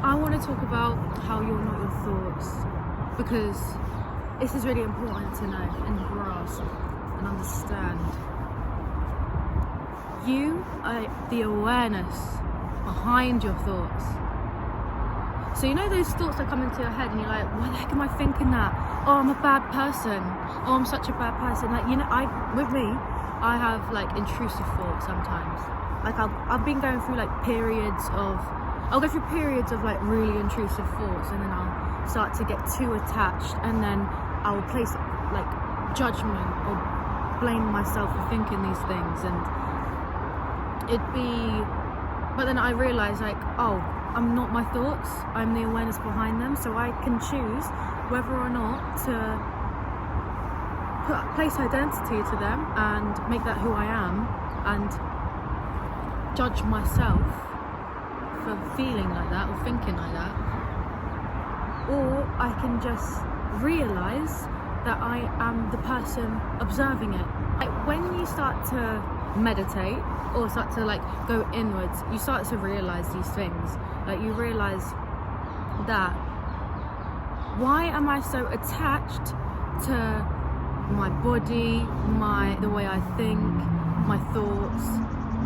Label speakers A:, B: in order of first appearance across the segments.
A: I want to talk about how you're not your thoughts, because this is really important to know and grasp and understand. You are the awareness behind your thoughts. So you know those thoughts that come into your head and you're like, why the heck am I thinking that? Oh, I'm a bad person. Oh, I'm such a bad person. Like, I have like intrusive thoughts sometimes. Like I've been going through like I'll go through periods of like really intrusive thoughts, and then I'll start to get too attached, and then I'll place like judgment or blame myself for thinking these things, and but then I realize like, oh, I'm not my thoughts, I'm the awareness behind them, so I can choose whether or not to place identity to them and make that who I am, and judge myself for feeling like that or thinking like that, or I can just realize that I am the person observing it. Like when you start to meditate or start to like go inwards, you start to realize these things. Like you realize that, why am I so attached to my body, the way I think, my thoughts,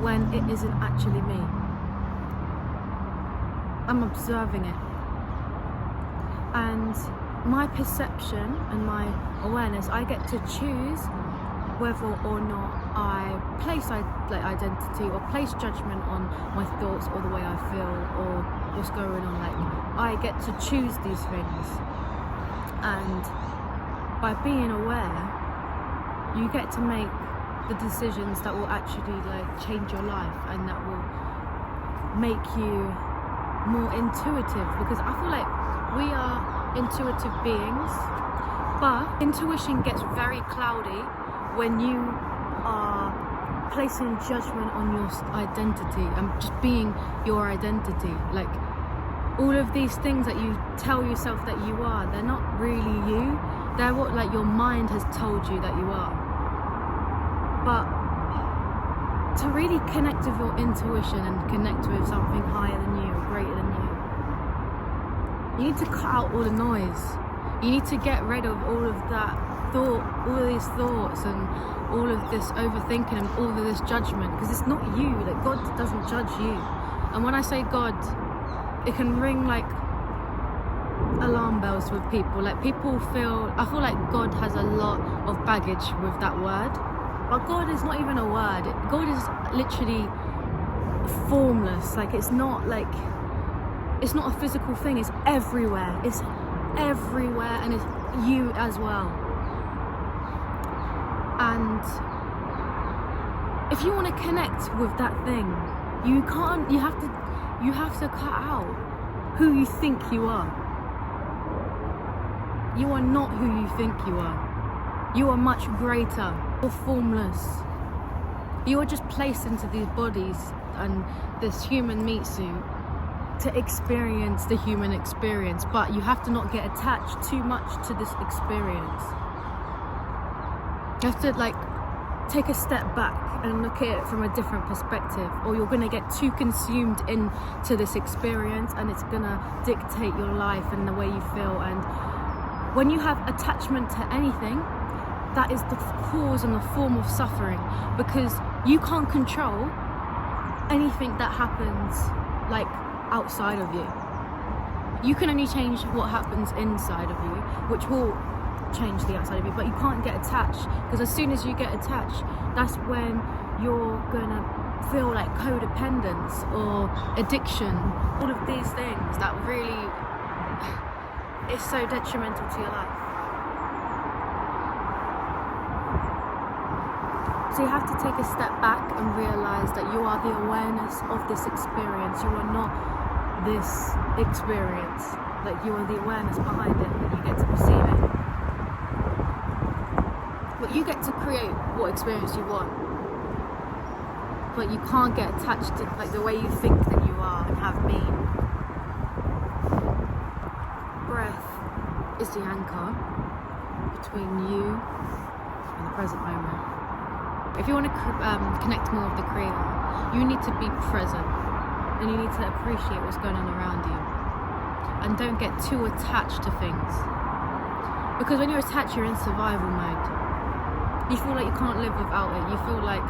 A: when it isn't actually me? I'm observing it, and my perception and my awareness, I get to choose whether or not I place identity or place judgment on my thoughts or the way I feel or what's going on. Like I get to choose these things, and by being aware, you get to make the decisions that will actually like change your life and that will make you more intuitive, because I feel like we are intuitive beings, but intuition gets very cloudy when you are placing judgment on your identity and just being your identity. Like all of these things that you tell yourself that you are, they're not really you, they're what like your mind has told you that you are. But to really connect with your intuition and connect with something higher than you, greater than you need to cut out all the noise. You need to get rid of all of that thought, all of these thoughts and all of this overthinking and all of this judgment, because it's not you. Like God doesn't judge you. And when I say God, it can ring like alarm bells with people. Like I feel like God has a lot of baggage with that word. But God is not even a word. God is literally formless. Like it's not a physical thing. It's everywhere. It's everywhere, and it's you as well. And if you want to connect with that thing, you have to cut out who you think you are. You are not who you think you are. You are much greater. You're formless. You are just placed into these bodies and this human meat suit to experience the human experience, but you have to not get attached too much to this experience. You have to like take a step back and look at it from a different perspective, or you're going to get too consumed into this experience and it's going to dictate your life and the way you feel. And when you have attachment to anything, that is the cause and the form of suffering, because you can't control anything that happens like outside of you. You can only change what happens inside of you, which will change the outside of you, but you can't get attached, because as soon as you get attached, that's when you're gonna feel like codependence or addiction, all of these things that really is so detrimental to your life. So you have to take a step back and realize that you are the awareness of this experience. You are not this experience. Like you are the awareness behind it, and you get to perceive it. But you get to create what experience you want. But you can't get attached to like the way you think that you are and have been. Breath is the anchor between you and the present moment. If you want to connect more with the Creator, you need to be present and you need to appreciate what's going on around you. and don't get too attached to things. Because when you're attached, you're in survival mode. You feel like you can't live without it. You feel like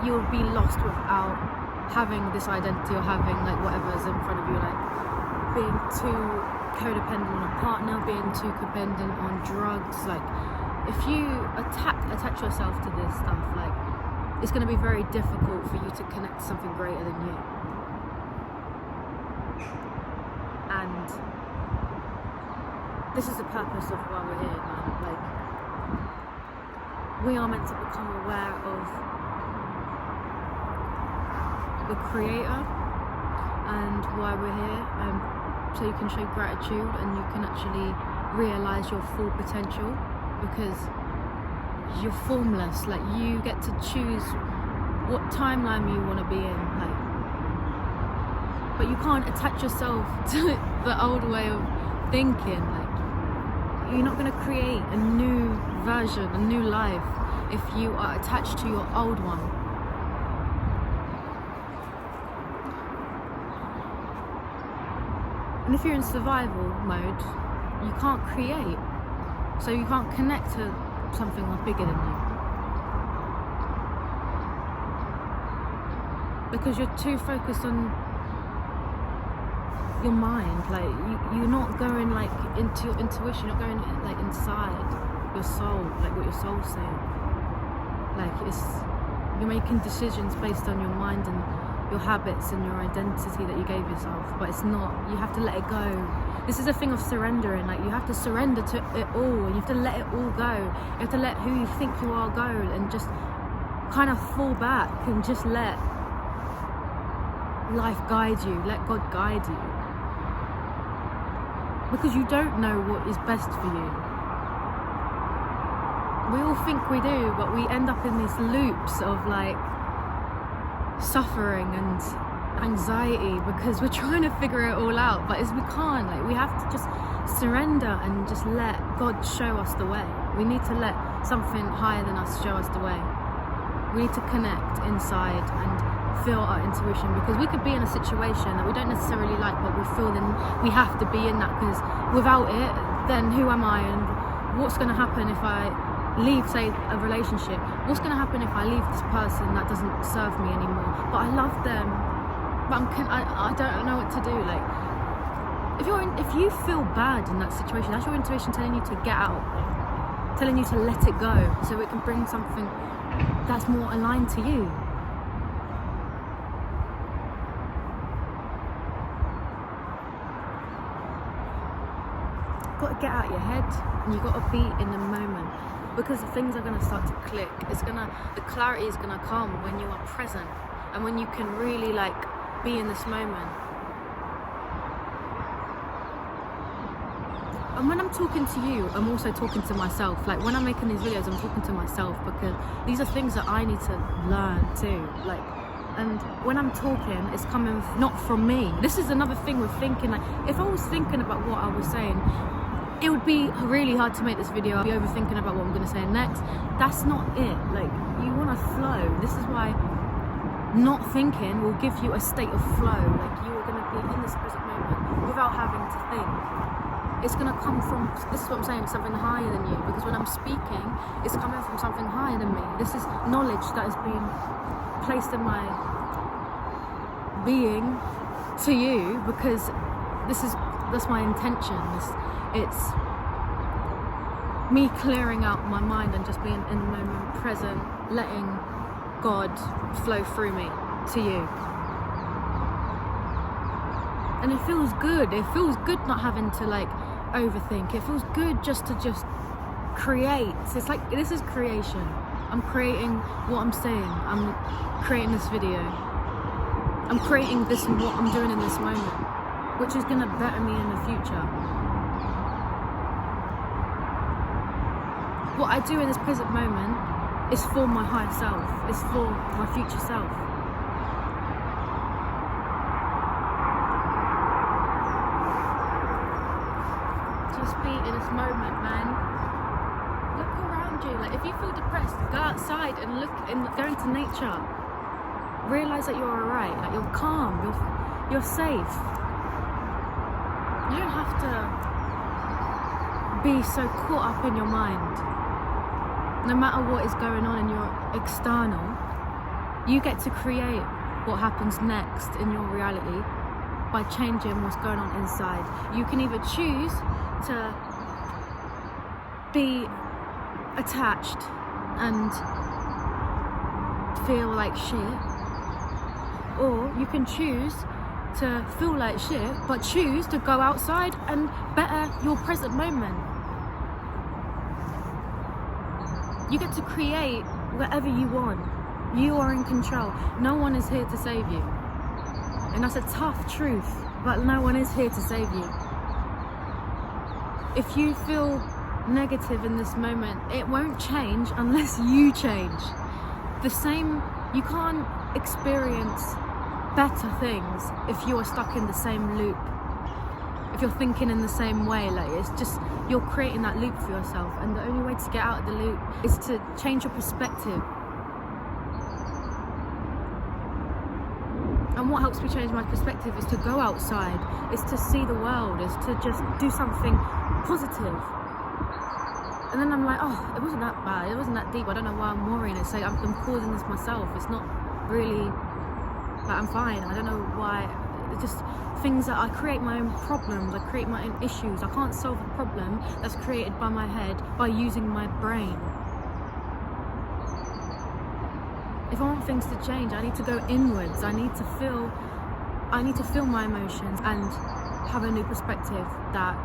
A: you'll be lost without having this identity or having like whatever's in front of you, like being too codependent on a partner, being too codependent on drugs. Like if you attach yourself to this stuff, like it's going to be very difficult for you to connect to something greater than you. And this is the purpose of why we're here, man. Like we are meant to become aware of the creator and why we're here, so you can show gratitude and you can actually realize your full potential, because you're formless. Like you get to choose what timeline you want to be in, like, but you can't attach yourself to the old way of thinking. Like you're not going to create a new version, a new life, if you are attached to your old one. And if you're in survival mode, you can't create. So you can't connect to something bigger than you. Because you're too focused on your mind. Like you're not going like into your intuition, you're not going like inside your soul, like what your soul's saying. Like you're making decisions based on your mind and your habits and your identity that you gave yourself, but it's not. You have to let it go. This is a thing of surrendering. Like you have to surrender to it all, and you have to let it all go. You have to let who you think you are go, and just kind of fall back and just let life guide you, let God guide you, because you don't know what is best for you. We all think we do, but we end up in these loops of like suffering and anxiety because we're trying to figure it all out, but we can't. Like we have to just surrender and just let God show us the way. We need to let something higher than us show us the way. We need to connect inside and feel our intuition, because we could be in a situation that we don't necessarily like, but we feel then we have to be in that, because without it, then who am I, and what's going to happen if I leave, say, a relationship? What's going to happen if I leave this person that doesn't serve me anymore, but I love them, but I don't know what to do? Like if you feel bad in that situation, that's your intuition telling you to get out, telling you to let it go, so it can bring something that's more aligned to you. You've got to get out your head and you've got to be in the moment, because things are going to start to click. The clarity is going to come when you are present and when you can really like be in this moment. And when I'm talking to you, I'm also talking to myself. Like when I'm making these videos, I'm talking to myself, because these are things that I need to learn too. Like, and when I'm talking, it's coming not from me. This is another thing with thinking. Like if I was thinking about what I was saying, it would be really hard to make this video. I'd be overthinking about what I'm going to say next. That's not it. Like you want to flow. This is why not thinking will give you a state of flow. Like you are going to be in this present moment without having to think. It's going to come from, this is what I'm saying, something higher than you, because when I'm speaking, it's coming from something higher than me. This is knowledge that has been placed in my being to you, because that's my intention. It's me clearing out my mind and just being in the moment, present, letting God flow through me to you. And it feels good. It feels good not having to like overthink. It feels good just to create. It's like, this is creation. I'm creating what I'm saying. I'm creating this video. I'm creating this and what I'm doing in this moment, which is going to better me in the future. What I do in this present moment is for my higher self. It's for my future self. Just be in this moment, man. Look around you. Like if you feel depressed, go outside and look and go into nature. Realize that you're alright, like you're calm, you're safe. You don't have to be so caught up in your mind. No matter what is going on in your external, you get to create what happens next in your reality by changing what's going on inside. You can either choose to be attached and feel like shit, or you can choose to feel like shit but choose to go outside and better your present moment. You get to create whatever you want. You are in control. No one is here to save you, and that's a tough truth, but no one is here to save you. If you feel negative in this moment, it won't change unless you change. You can't experience better things if you are stuck in the same loop. If you're thinking in the same way, like it's just, you're creating that loop for yourself, and the only way to get out of the loop is to change your perspective. And what helps me change my perspective is to go outside, is to see the world, is to just do something positive. And then I'm like, oh, it wasn't that bad, it wasn't that deep, I don't know why I'm worrying. It's like I'm causing this myself. It's not really, like, I'm fine. I don't know why. It's just things that I create my own problems, I create my own issues. I can't solve a problem that's created by my head by using my brain. If I want things to change, I need to go inwards. I need to feel my emotions and have a new perspective that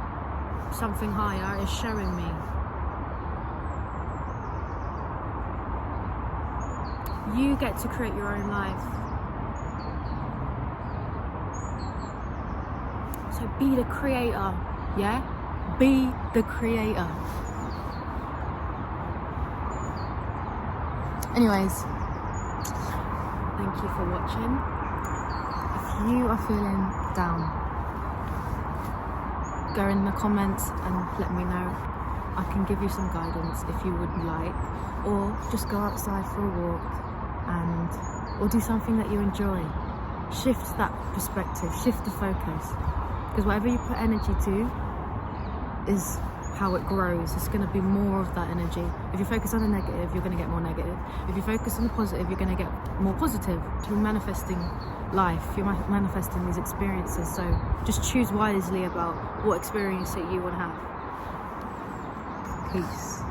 A: something higher is showing me. You get to create your own life. So be the creator, yeah? Be the creator. Anyways, thank you for watching. If you are feeling down, go in the comments and let me know. I can give you some guidance if you would like, or just go outside for a walk or do something that you enjoy. Shift that perspective, shift the focus, because whatever you put energy to is how it grows. It's going to be more of that energy. If you focus on the negative, you're going to get more negative. If you focus on the positive, you're going to get more positive. You're manifesting life, you're manifesting these experiences. So just choose wisely about what experience that you want to have. Peace.